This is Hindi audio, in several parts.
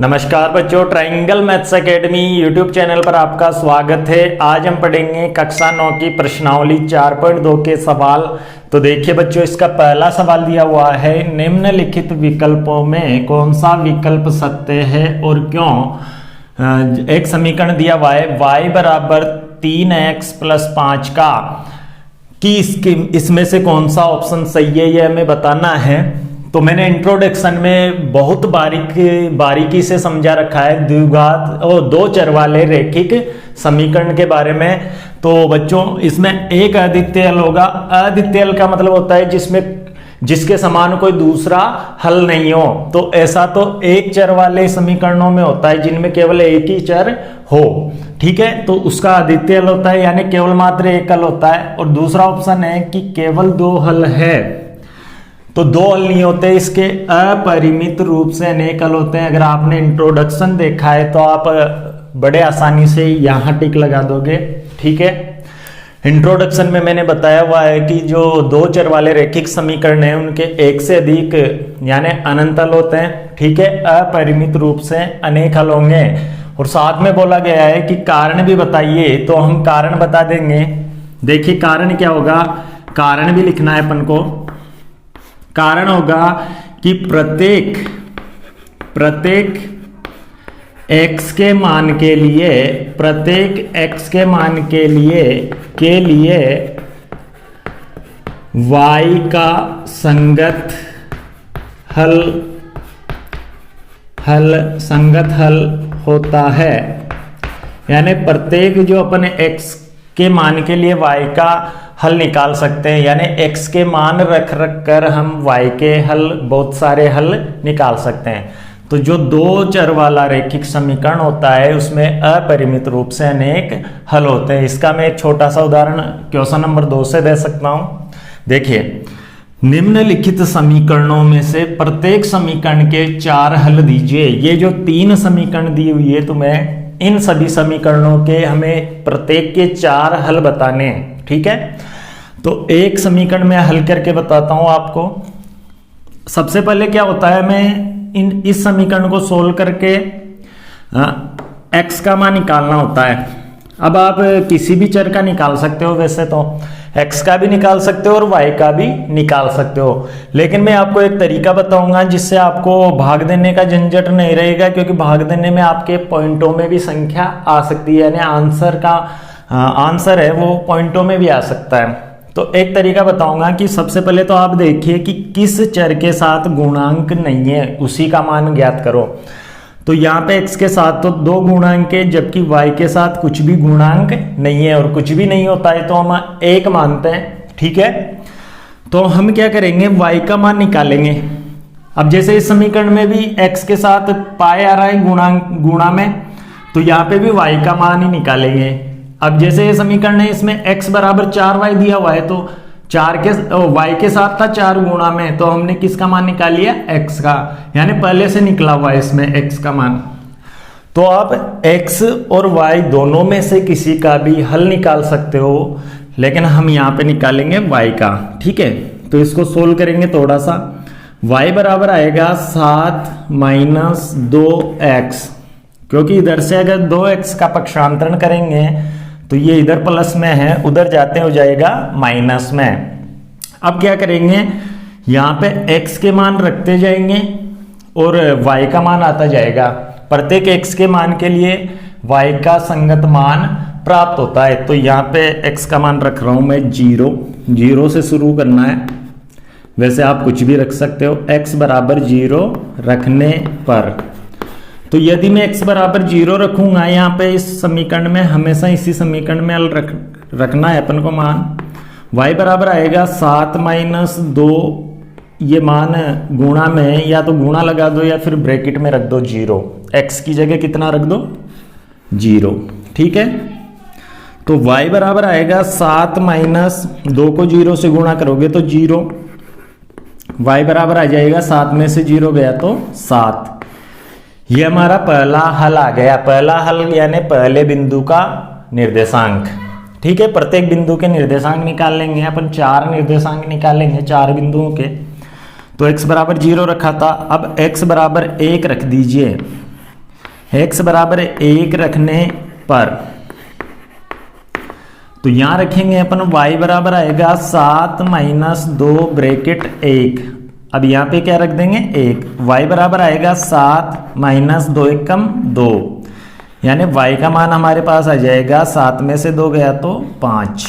नमस्कार बच्चों, triangle maths academy YouTube channel पर आपका स्वागत है। आज हम पढ़ेंगे कक्षा 9 की प्रश्नावली 4.2 के सवाल। तो देखिए बच्चों, इसका पहला सवाल दिया हुआ है, निम्नलिखित विकल्पों में कौन सा विकल्प सत्य है और क्यों। एक समीकरण दिया हुआ है y बराबर 3x + 5 का कि इसमें से कौन सा ऑप्शन सही है, यह हमें बताना है। तो मैंने इंट्रोडक्शन में बहुत बारीकी से समझा रखा है द्विघात और दो चर वाले रैखिक समीकरण के बारे में। तो बच्चों, इसमें एक अद्वितीय होगा। अद्वितीय का मतलब होता है जिसके समान कोई दूसरा हल नहीं हो। तो ऐसा तो एक चर वाले समीकरणों में होता है जिनमें केवल एक ही चर हो, ठीक है, तो उसका अद्वितीय हल होता है, यानी केवल मात्र एक हल होता है। और दूसरा ऑप्शन है कि केवल दो हल है, तो दो हल नहीं होते, इसके अपरिमित रूप से अनेक हल होते हैं। अगर आपने इंट्रोडक्शन देखा है तो आप बड़े आसानी से यहां टिक लगा दोगे, ठीक है। इंट्रोडक्शन में मैंने बताया हुआ है कि जो दो चर वाले रैखिक समीकरण हैं उनके एक से अधिक यानी अनंत हल होते हैं, ठीक है, अपरिमित रूप से अनेक हल होंगे। और साथ में बोला गया है कि कारण भी बताइए, तो हम कारण बता देंगे। देखिए कारण क्या होगा, कारण भी लिखना है अपन को। कारण होगा कि प्रत्येक x के मान के लिए y का संगत हल होता है। यानी प्रत्येक जो अपन x के मान के लिए y का हल निकाल सकते हैं, यानी x के मान रख कर हम y के हल, बहुत सारे हल निकाल सकते हैं। तो जो दो चर वाला रैखिक समीकरण होता है उसमें अपरिमित रूप से अनेक हल होते हैं। इसका मैं एक छोटा सा उदाहरण क्वेश्चन नंबर 2 से दे सकता हूं। देखिए, निम्नलिखित समीकरणों में से प्रत्येक समीकरण के 4 हल दीजिए। ये जो 3 समीकरण दी हुई है तुम्हें, इन सभी समीकरणों के हमें प्रत्येक के 4 हल बताने हैं, ठीक है। तो एक समीकरण में हल करके बताता हूं आपको। सबसे पहले क्या होता है, मैं इस समीकरण को सोल्व करके x का मान निकालना होता है। अब आप किसी भी चर का निकाल सकते हो, वैसे तो x का भी निकाल सकते हो और y का भी निकाल सकते हो, लेकिन मैं आपको एक तरीका बताऊंगा जिससे आपको भाग देने का झंझट नहीं रहेगा, क्योंकि भाग देने में आपके पॉइंटों में भी संख्या आ सकती है, यानी आंसर है वो पॉइंटों में भी आ सकता है। तो एक तरीका बताऊंगा कि सबसे पहले तो आप देखिए कि किस चर के साथ गुणांक नहीं है, उसी का मान ज्ञात करो। तो यहाँ पे x के साथ तो 2 गुणांक है, जबकि y के साथ कुछ भी गुणांक नहीं है, और कुछ भी नहीं होता है तो हम 1 मानते हैं, ठीक है। तो हम क्या करेंगे, y का मान निकालेंगे। अब जैसे इस समीकरण में भी x के साथ पाई आ रहा है गुणा में, तो यहाँ पे भी y का मान ही निकालेंगे। अब जैसे ये समीकरण है, इसमें x बराबर 4y दिया हुआ है, तो y के साथ था 4 गुणा में, तो हमने किसका मान निकाल लिया, x का, यानी पहले से निकला हुआ है इसमें x का मान। तो आप x और y दोनों में से किसी का भी हल निकाल सकते हो, लेकिन हम यहाँ पे निकालेंगे y का, ठीक है। तो इसको सोल्व करेंगे थोड़ा सा। y बराबर आएगा 7 - 2x, क्योंकि इधर से अगर 2x का पक्षांतरण करेंगे तो ये इधर प्लस में है, उधर जाते हो जाएगा माइनस में। अब क्या करेंगे, यहाँ पे x के मान रखते जाएंगे और y का मान आता जाएगा। प्रत्येक x के मान के लिए y का संगत मान प्राप्त होता है। तो यहाँ पे x का मान रख रहा हूं मैं 0 से शुरू करना है, वैसे आप कुछ भी रख सकते हो। x बराबर 0 रखने पर, तो यदि मैं x बराबर 0 रखूंगा यहाँ पे इस समीकरण में, हमेशा इसी समीकरण में रखना है अपन को मान, y बराबर आएगा 7 - 2, ये मान गुणा में, या तो गुणा लगा दो या फिर ब्रैकेट में रख दो 0, x की जगह कितना रख दो 0, ठीक है। तो y बराबर आएगा 7 - 2 को 0 से गुणा करोगे तो 0, y बराबर आ जाएगा 7 में से 0 गया तो 7। ये हमारा पहला हल आ गया। पहला हल यानी पहले बिंदु का निर्देशांक, ठीक है। प्रत्येक बिंदु के निर्देशांक निकाल लेंगे अपन, 4 निर्देशांक निकालेंगे 4 बिंदुओं के। तो x बराबर 0 रखा था, अब x बराबर 1 रख दीजिए। x बराबर 1 रखने पर, तो यहां रखेंगे अपन y बराबर आएगा 7 माइनस 2 ब्रैकेट 1। अब यहाँ पे क्या रख देंगे 1, y बराबर आएगा 7 माइनस 2 1 कम 2, यानी y का मान हमारे पास आ जाएगा 7 में से 2 गया तो 5।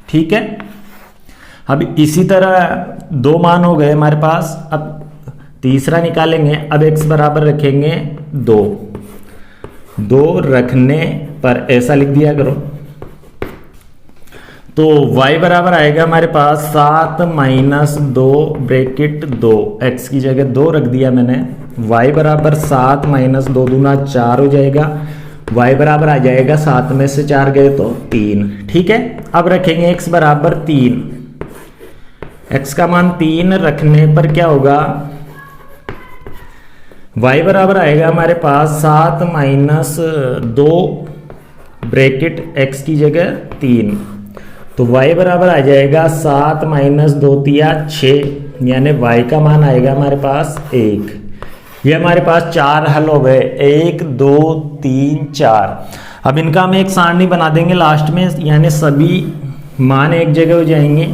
ठीक है, अब इसी तरह 2 मान हो गए हमारे पास। अब तीसरा निकालेंगे। अब x बराबर रखेंगे 2 रखने पर, ऐसा लिख दिया करो। तो y बराबर आएगा हमारे पास 7 माइनस 2 ब्रैकेट 2, x की जगह 2 रख दिया मैंने। y बराबर 7 माइनस 2 दूना 4 हो जाएगा, y बराबर आ जाएगा 7 में से 4 गए तो 3। ठीक है, अब रखेंगे x बराबर 3, x का मान 3 रखने पर क्या होगा, y बराबर आएगा हमारे पास 7 माइनस 2 ब्रैकेट x की जगह 3, तो y बराबर आ जाएगा 7 माइनस 2 तिया 6, यानी y का मान आएगा हमारे पास 1। ये हमारे पास 4 हल हो गए, 1 2 3 4। अब इनका हम एक सारणी बना देंगे लास्ट में, यानी सभी मान एक जगह हो जाएंगे।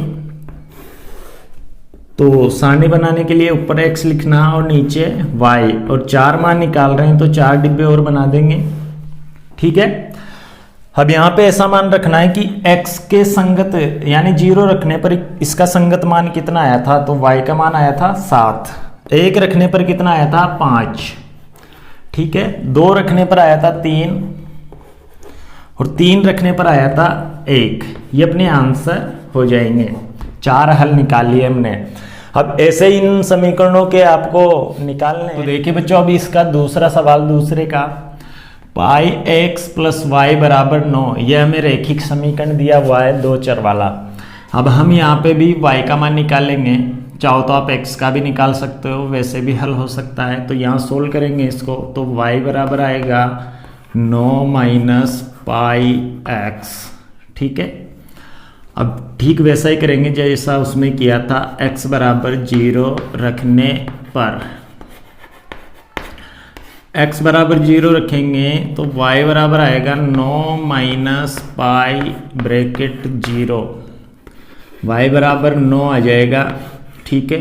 तो सारणी बनाने के लिए ऊपर x लिखना और नीचे y, और 4 मान निकाल रहे हैं तो 4 डिब्बे और बना देंगे। ठीक है, अब यहाँ पे ऐसा मान रखना है कि x के संगत यानी 0 रखने पर इसका संगत मान कितना आया था, तो y का मान आया था 7, 1 रखने पर कितना आया था 5, ठीक है, 2 रखने पर आया था 3, और 3 रखने पर आया था 1। ये अपने आंसर हो जाएंगे। 4 हल निकाल लिए हमने। अब ऐसे इन समीकरणों के आपको निकालने, तो देखिए बच्चों, अभी इसका दूसरा सवाल दूसरे का, पाई x प्लस वाई बराबर 9, यह हमें रैखिक समीकरण दिया हुआ है 2 चर वाला। अब हम यहाँ पे भी y का मान निकालेंगे, चाहो तो आप x का भी निकाल सकते हो, वैसे भी हल हो सकता है। तो यहाँ सोल्व करेंगे इसको, तो y बराबर आएगा 9 माइनस पाई x। ठीक है, अब ठीक वैसा ही करेंगे जैसा उसमें किया था, x बराबर 0 रखने पर, x बराबर 0 रखेंगे तो y बराबर आएगा 9 माइनस पाई ब्रैकेट 0, y बराबर 9 आ जाएगा। ठीक है,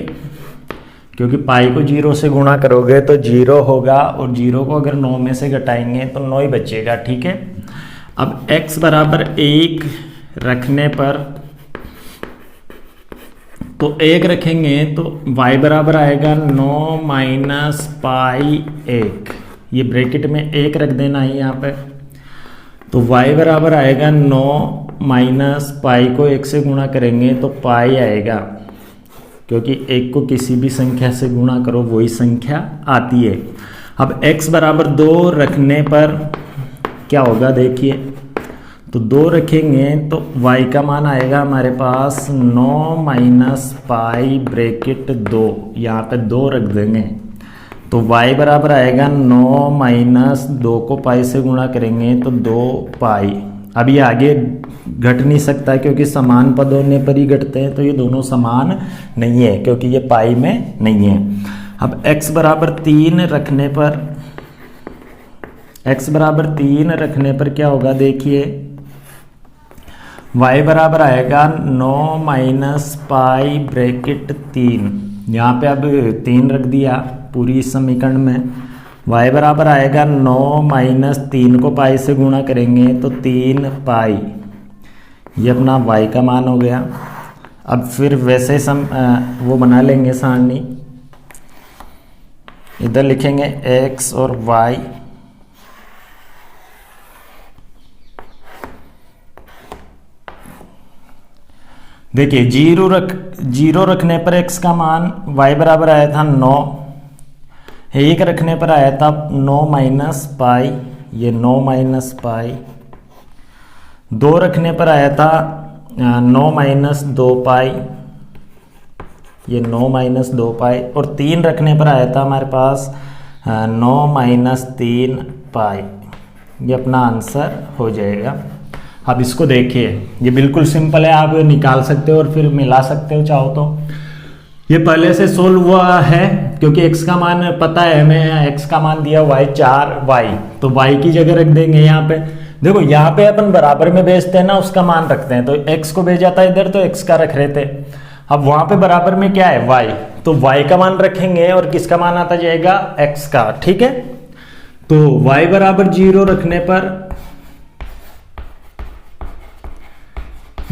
क्योंकि पाई को 0 से गुणा करोगे तो 0 होगा, और 0 को अगर 9 में से घटाएंगे तो 9 ही बचेगा। ठीक है, अब x बराबर 1 रखने पर, तो 1 रखेंगे तो y बराबर आएगा 9 माइनस पाई 1, ये ब्रैकेट में 1 रख देना है यहाँ पे। तो y बराबर आएगा 9 माइनस पाई को 1 से गुणा करेंगे तो पाई आएगा, क्योंकि 1 को किसी भी संख्या से गुणा करो वही संख्या आती है। अब x बराबर 2 रखने पर क्या होगा देखिए, तो 2 रखेंगे तो y का मान आएगा हमारे पास 9 माइनस पाई ब्रैकेट 2, यहाँ पे 2 रख देंगे तो y बराबर आएगा 9 माइनस 2 को पाई से गुणा करेंगे तो 2 पाई। अब ये आगे घट नहीं सकता क्योंकि समान पद होने पर ही घटते हैं, तो ये दोनों समान नहीं है क्योंकि ये पाई में नहीं है। अब x बराबर 3 रखने पर, x बराबर 3 रखने पर क्या होगा देखिए, y बराबर आएगा 9 माइनस पाई ब्रैकेट 3, यहाँ पे अब 3 रख दिया पूरी समीकरण में। y बराबर आएगा 9 माइनस 3 को पाई से गुणा करेंगे तो 3 पाई, ये अपना y का मान हो गया। अब फिर वैसे वो बना लेंगे सारणी, इधर लिखेंगे x और y, देखिए 0 रखने पर x का मान y बराबर आया था 9, 1 रखने पर आया था 9 माइनस पाई, ये 9 माइनस पाई, 2 रखने पर आया था 9 माइनस 2 पाई, ये 9 माइनस 2 पाई, और 3 रखने पर आया था हमारे पास 9 माइनस 3 पाई। ये अपना आंसर हो जाएगा। अब इसको देखिए, ये बिल्कुल सिंपल है, आप निकाल सकते हो और फिर मिला सकते हो चाहो तो। ये पहले से सोल्व हुआ है क्योंकि x का मान पता है हमें, x का मान दिया हुआ है 4y, तो y की जगह रख देंगे यहाँ पे। देखो यहाँ पे अपन बराबर में भेजते हैं ना, उसका मान रखते हैं, तो x को भेजा था इधर तो x का रख रहे थे। अब वहां पे बराबर में क्या है y, तो y का मान रखेंगे और किसका मान आता जाएगा x का, ठीक है। तो y बराबर 0 रखने पर,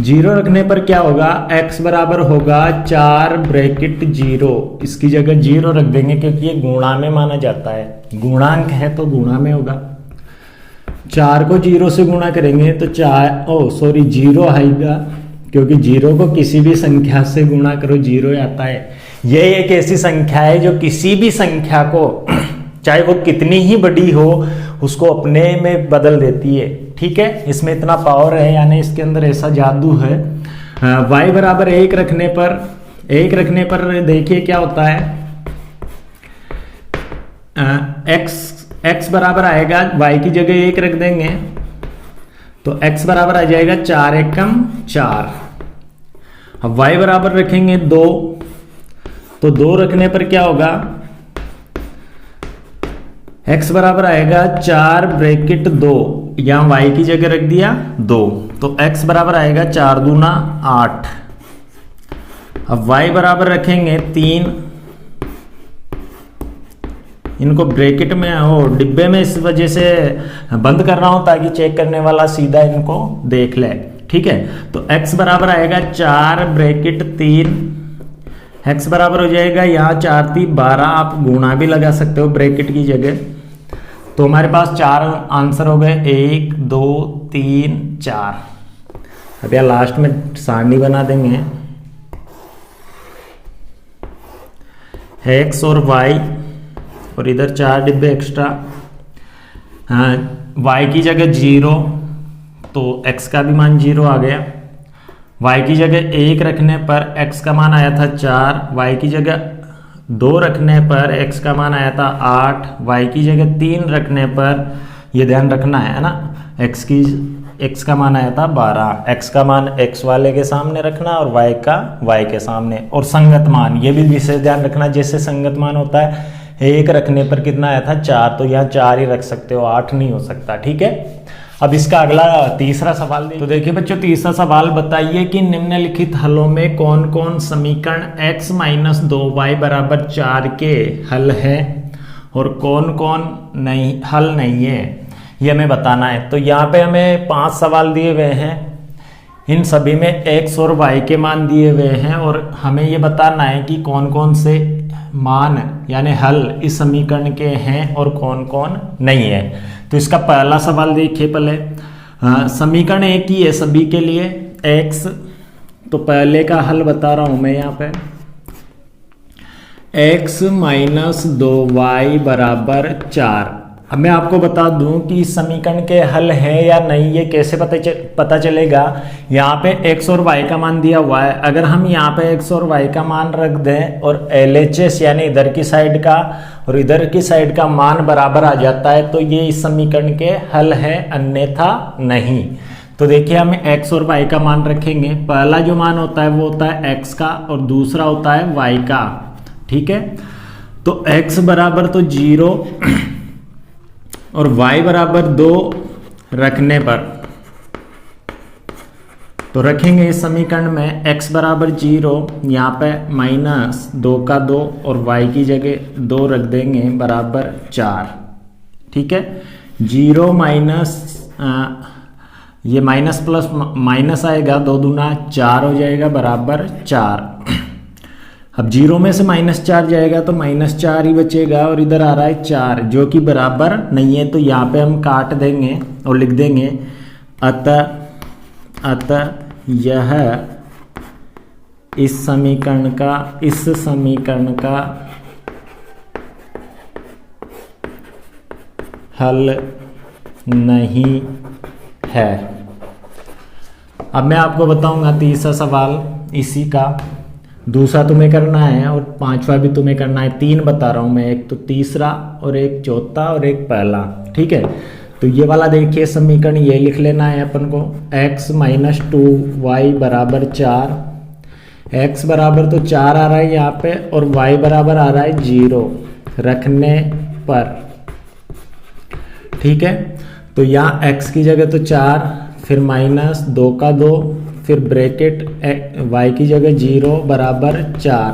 0 रखने पर क्या होगा, x बराबर होगा 4 ब्रैकेट 0, इसकी जगह 0 रख देंगे क्योंकि ये गुणा में माना जाता है, गुणांक है तो गुणा में होगा। 4 को 0 से गुणा करेंगे तो 0 आएगा, क्योंकि 0 को किसी भी संख्या से गुणा करो 0 आता है। ये एक ऐसी संख्या है जो किसी भी संख्या को चाहे वो कितनी ही बड़ी हो उसको अपने में बदल देती है, ठीक है। इसमें इतना पावर है, यानी इसके अंदर ऐसा जादू है। y बराबर 1 रखने पर देखिए क्या होता है, x बराबर आएगा, y की जगह 1 रख देंगे तो x बराबर आ जाएगा 4 एकम 4। अब y बराबर रखेंगे 2, तो 2 रखने पर क्या होगा, x बराबर आएगा 4 ब्रैकेट 2, यहाँ y की जगह रख दिया 2, तो x बराबर आएगा 4 दूना 8। अब y बराबर रखेंगे 3, इनको ब्रैकेट में डिब्बे में इस वजह से बंद कर रहा हूं ताकि चेक करने वाला सीधा इनको देख ले, ठीक है। तो x बराबर आएगा 4 ब्रैकेट 3, x बराबर हो जाएगा यहाँ 4 3 12, आप गुणा भी लगा सकते हो ब्रैकेट की जगह। तो हमारे पास 4 आंसर हो गए, 1 2 3 4। अब यहाँ लास्ट में सारणी बना देंगे, x और y और इधर 4 डिब्बे एक्स्ट्रा, y की जगह 0 तो x का भी मान 0 आ गया, y की जगह 1 रखने पर x का मान आया था 4, y की जगह 2 रखने पर x का मान आया था 8, y की जगह 3 रखने पर, ये ध्यान रखना है ना, x का मान आया था 12, x का मान x वाले के सामने रखना और y का y के सामने, और संगत मान ये भी विशेष ध्यान रखना, जैसे संगत मान होता है 1 रखने पर कितना आया था 4, तो यहाँ 4 ही रख सकते हो, 8 नहीं हो सकता, ठीक है। अब इसका अगला तीसरा सवाल देखिए। तो देखिए बच्चों, तीसरा सवाल बताइए कि निम्नलिखित हलों में कौन कौन समीकरण x माइनस 2y बराबर 4 के हल है और कौन कौन नहीं हल नहीं है, ये हमें बताना है। तो यहाँ पे हमें 5 सवाल दिए हुए हैं, इन सभी में x और y के मान दिए हुए हैं और हमें ये बताना है कि कौन कौन से मान यानी हल इस समीकरण के हैं और कौन कौन नहीं है। तो इसका पहला सवाल देखिए पहले, समीकरण एक ही है सभी के लिए x, तो पहले का हल बता रहा हूं मैं यहाँ पे, x माइनस 2y बराबर 4। अब मैं आपको बता दूं कि इस समीकरण के हल है या नहीं, ये कैसे पता चलेगा। यहाँ पे x और y का मान दिया हुआ है, अगर हम यहाँ पे x और y का मान रख दें और LHS यानी इधर की साइड का और इधर की साइड का मान बराबर आ जाता है तो ये इस समीकरण के हल है, अन्यथा नहीं। तो देखिए हम x और y का मान रखेंगे, पहला जो मान होता है वो होता है x का और दूसरा होता है y का, ठीक है। तो x बराबर तो 0 और y बराबर 2 रखने पर, तो रखेंगे इस समीकरण में x बराबर 0, यहाँ पे माइनस 2 का 2 और y की जगह 2 रख देंगे बराबर 4, ठीक है। 0 माइनस ये माइनस प्लस माइनस आएगा, 2 दूना 4 हो जाएगा बराबर 4। अब 0 में से -4 जाएगा तो -4 ही बचेगा और इधर आ रहा है 4 जो कि बराबर नहीं है, तो यहाँ पे हम काट देंगे और लिख देंगे अतः यह इस समीकरण का हल नहीं है। अब मैं आपको बताऊंगा तीसरा सवाल इसी का, दूसरा तुम्हें करना है और 5वां भी तुम्हें करना है। 3 बता रहा हूं मैं, एक तो तीसरा और एक चौथा और एक पहला, ठीक है। तो ये वाला देखिए समीकरण ये लिख लेना है अपन को, x माइनस 2y बराबर 4, x बराबर तो 4 आ रहा है यहाँ पे और y बराबर आ रहा है 0 रखने पर, ठीक है। तो यहाँ x की जगह तो 4, फिर माइनस 2 का 2, फिर ब्रैकेट y की जगह 0 बराबर 4,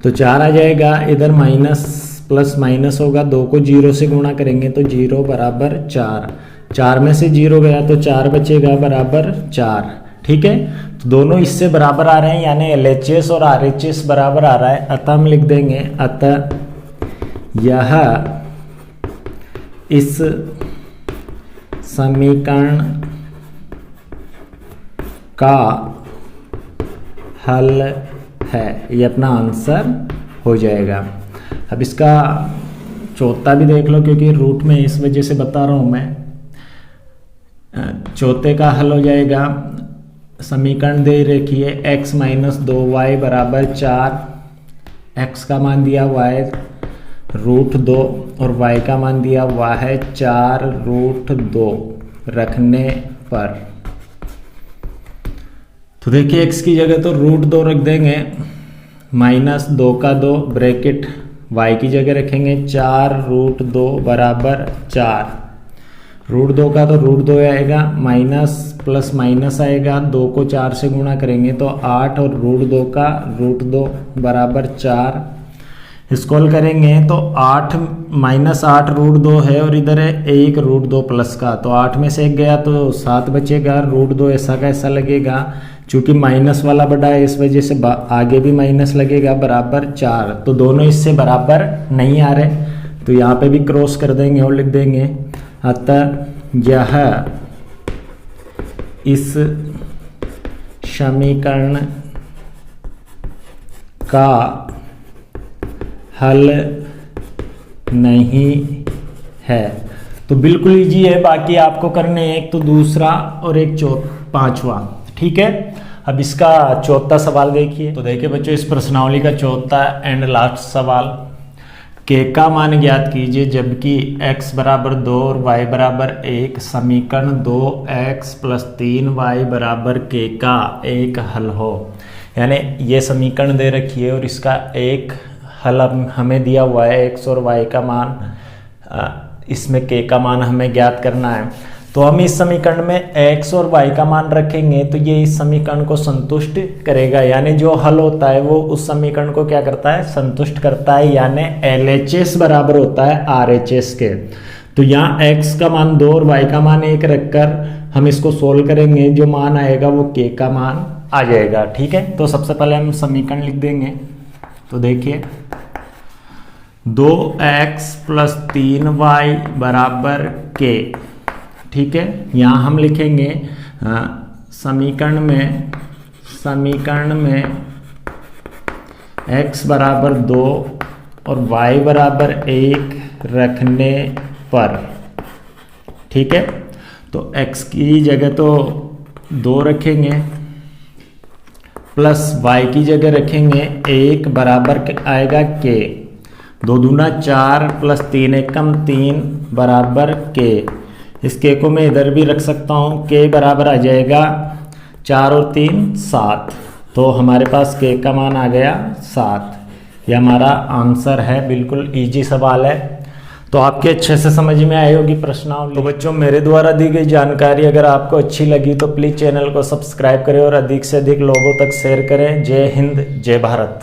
तो 4 आ जाएगा। इधर माइनस प्लस माइनस होगा, 2 को 0 से गुणा करेंगे तो 0 बराबर 4, 4 में से 0 गया तो 4 बचेगा बराबर 4, ठीक है। तो दोनों इससे बराबर आ रहे हैं, यानी LHS और RHS बराबर आ रहा है। अतः हम लिख देंगे, अतः यह इस समीकरण का हल है, ये अपना आंसर हो जाएगा। अब इसका चौथा भी देख लो, क्योंकि रूट में इस वजह से बता रहा हूँ मैं। चौथे का हल हो जाएगा, समीकरण दे रखी है x माइनस 2y बराबर 4, x का मान दिया हुआ है √2 और y का मान दिया हुआ है 4√2 रखने पर। तो देखिए x की जगह तो √2 रख देंगे, माइनस 2 का 2 ब्रैकेट y की जगह रखेंगे 4√2 बराबर 4, √2 का तो √2 आएगा, माइनस प्लस माइनस आएगा, 2 को 4 से गुणा करेंगे तो 8 और √2 का √2 बराबर 4। इसको हल करेंगे तो 8 माइनस 8 √2 है और इधर है 1 √2 प्लस का, तो 8 में से 1 गया तो 7 बचेगा, √2 ऐसा का ऐसा लगेगा। चूंकि माइनस वाला बड़ा है इस वजह से आगे भी माइनस लगेगा बराबर 4, तो दोनों इससे बराबर नहीं आ रहे, तो यहाँ पे भी क्रॉस कर देंगे और लिख देंगे, अतः यह इस समीकरण का हल नहीं है। तो बिल्कुल इजी है, बाकी आपको करने हैं एक तो दूसरा और एक पांचवा, ठीक है। अब इसका चौथा सवाल देखिए। तो देखिए बच्चों, इस प्रश्नावली का चौथा एंड लास्ट सवाल, k का मान ज्ञात कीजिए जबकि x बराबर 2 और y बराबर 1, समीकरण 2x प्लस 3y बराबर k का एक हल हो। यानी ये समीकरण दे रखी है और इसका एक हल हमें दिया हुआ है, x और y का मान, इसमें k का मान हमें ज्ञात करना है। तो हम इस समीकरण में x और y का मान रखेंगे तो ये इस समीकरण को संतुष्ट करेगा, यानी जो हल होता है वो उस समीकरण को क्या करता है, संतुष्ट करता है, यानी LHS बराबर होता है RHS के। तो यहाँ x का मान 2 और y का मान 1 रखकर हम इसको सोल्व करेंगे, जो मान आएगा वो k का मान आ जाएगा, ठीक है। तो सबसे पहले हम समीकरण लिख देंगे। तो देखिए 2x प्लस 3y बराबर k, ठीक है। यहाँ हम लिखेंगे समीकरण में x बराबर 2 और y बराबर 1 रखने पर, ठीक है। तो x की जगह तो 2 रखेंगे, प्लस y की जगह रखेंगे 1 बराबर आएगा k, 2 दूना 4 प्लस 3 एकम 3 बराबर k। इस k को मैं इधर भी रख सकता हूँ, k बराबर आ जाएगा 4 और 3 7, तो हमारे पास k का मान आ गया 7। यह हमारा आंसर है, बिल्कुल इजी सवाल है। तो आपके अच्छे से समझ में आई होगी प्रश्नावली। तो बच्चों, मेरे द्वारा दी गई जानकारी अगर आपको अच्छी लगी तो प्लीज़ चैनल को सब्सक्राइब करें और अधिक से अधिक लोगों तक शेयर करें। जय हिंद, जय भारत।